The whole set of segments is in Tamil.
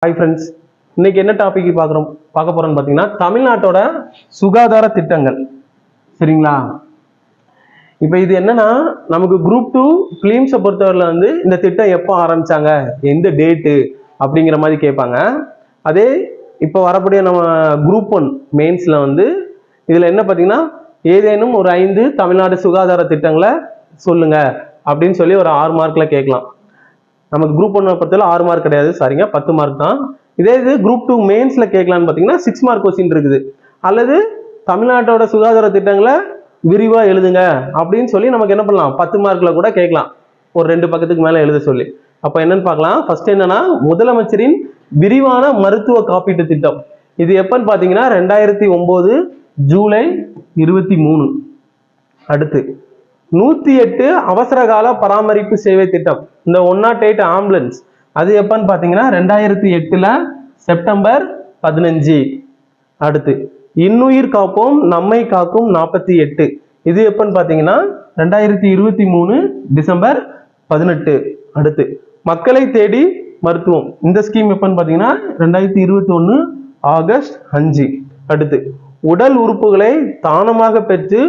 ஹாய் ஃப்ரெண்ட்ஸ், இன்னைக்கு என்ன டாபிக் பார்க்க போறோம்னு பார்த்தீங்கன்னா தமிழ்நாட்டோட சுகாதார திட்டங்கள். சரிங்களா? இப்போ இது என்னன்னா, நமக்கு குரூப் 2 பிலிம்ஸை பொறுத்தவரையில் வந்து இந்த திட்டம் எப்போ ஆரம்பிச்சாங்க, எந்த டேட்டு அப்படிங்கிற மாதிரி கேட்பாங்க. அதே இப்போ வரக்கூடிய நம்ம குரூப் 1 மெயின்ஸ்ல வந்து இதுல என்ன பார்த்தீங்கன்னா, ஏதேனும் ஒரு 5 தமிழ்நாடு சுகாதார திட்டங்களை சொல்லுங்க அப்படின்னு சொல்லி ஒரு 6 மார்க்ல கேட்கலாம். நமக்கு குரூப் 1 பொறுத்தவரை 6 மார்க் கிடையாது, சாரிங்க, 10 மார்க் தான். இதே இது குரூப் 2 மெயின்ஸ்ல கேட்கலான்னு பார்த்தீங்கன்னா 6 மார்க் கொஸ்டின் இருக்குது. அல்லது தமிழ்நாட்டோட சுகாதார திட்டங்களை விரிவா எழுதுங்க அப்படின்னு சொல்லி நமக்கு என்ன பண்ணலாம், 10 மார்க்ல கூட கேட்கலாம், ஒரு 2 பக்கத்துக்கு மேல எழுத சொல்லி. அப்ப என்னன்னு பார்க்கலாம். ஃபர்ஸ்ட் என்னன்னா, முதலமைச்சரின் விரிவான மருத்துவ காப்பீட்டு திட்டம். இது எப்பன்னு பாத்தீங்கன்னா 2009 ஜூலை 23. அடுத்து 108 அவசர கால பராமரிப்பு சேவை திட்டம், இந்த 108 ஆம்புலன்ஸ், அது எப்பன்னு பாத்தீங்கன்னா 2008 செப்டம்பர் 15. அடுத்து இன்னுயிர் காப்போம் நம்மை காக்கும் 48, இது எப்பன்னு பாத்தீங்கன்னா 2023 டிசம்பர் 18. அடுத்து மக்களை தேடி மருத்துவம், இந்த ஸ்கீம் எப்பன்னு பாத்தீங்கன்னா 2021 ஆகஸ்ட் 5. அடுத்து உடல் உறுப்புகளை தானமாக பெற்று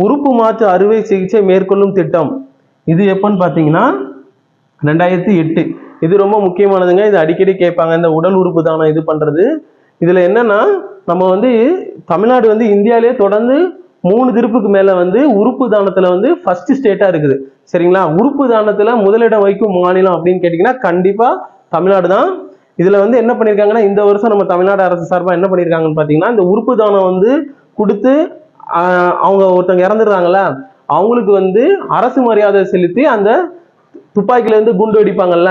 உறுப்பு மாற்று அறுவை சிகிச்சை மேற்கொள்ளும் திட்டம், இது எப்பன்னு பாத்தீங்கன்னா 2008. இது ரொம்ப முக்கியமானதுங்க, இது அடிக்கடி கேட்பாங்க, இந்த உடல் உறுப்பு தானம் இது பண்றது. இதுல என்னன்னா, நம்ம வந்து தமிழ்நாடு வந்து இந்தியாவிலே தொடர்ந்து 3 திருப்புக்கு மேல வந்து உறுப்பு தானத்துல வந்து ஃபர்ஸ்ட் ஸ்டேட்டா இருக்குது. சரிங்களா? உறுப்பு தானத்துல முதலிடம் வைக்கும் மாநிலம் அப்படின்னு கேட்டீங்கன்னா கண்டிப்பா தமிழ்நாடு தான். இதுல வந்து என்ன பண்ணிருக்காங்கன்னா, இந்த வருஷம் நம்ம தமிழ்நாடு அரசு சார்பா என்ன பண்ணிருக்காங்கன்னு பாத்தீங்கன்னா, இந்த உறுப்பு தானம் வந்து கொடுத்து அவங்க ஒருத்தவங்க இறந்துடுறாங்கல்ல, அவங்களுக்கு வந்து அரசு மரியாதை செலுத்தி அந்த துப்பாக்கில இருந்து குண்டு வெடிப்பாங்கல்ல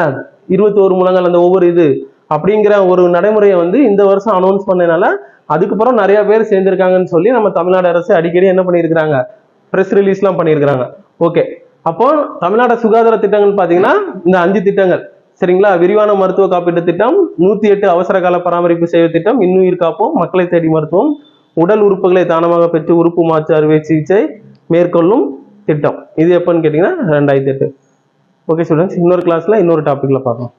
21 முழங்கள், அந்த ஒவ்வொரு இது அப்படிங்கிற ஒரு நடைமுறையை வந்து இந்த வருஷம் அனௌன்ஸ் பண்ணனால அதுக்கப்புறம் நிறைய பேர் சேர்ந்திருக்காங்கன்னு சொல்லி நம்ம தமிழ்நாடு அரசு அடிக்கடி என்ன பண்ணியிருக்கிறாங்க, ப்ரெஸ் ரிலீஸ்லாம் பண்ணியிருக்கிறாங்க. ஓகே, அப்போ தமிழ்நாடு சுகாதார திட்டங்கள் பாத்தீங்கன்னா இந்த 5 திட்டங்கள். சரிங்களா? விரிவான மருத்துவ காப்பீட்டு திட்டம், 108 அவசர கால பராமரிப்பு சேவை திட்டம், இன்னுயிர் காப்போம், மக்களை தேடி மருத்துவம், உடல் உறுப்புகளை தானமாக பெற்று உறுப்பு மாற்று அறுவை சிகிச்சை மேற்கொள்ளும் திட்டம். இது எப்பன்னு கேட்டீங்கன்னா 2008. ஓகே ஸ்டூடெண்ட்ஸ், இன்னொரு கிளாஸ்ல இன்னொரு டாபிக்ல பார்க்கலாம்.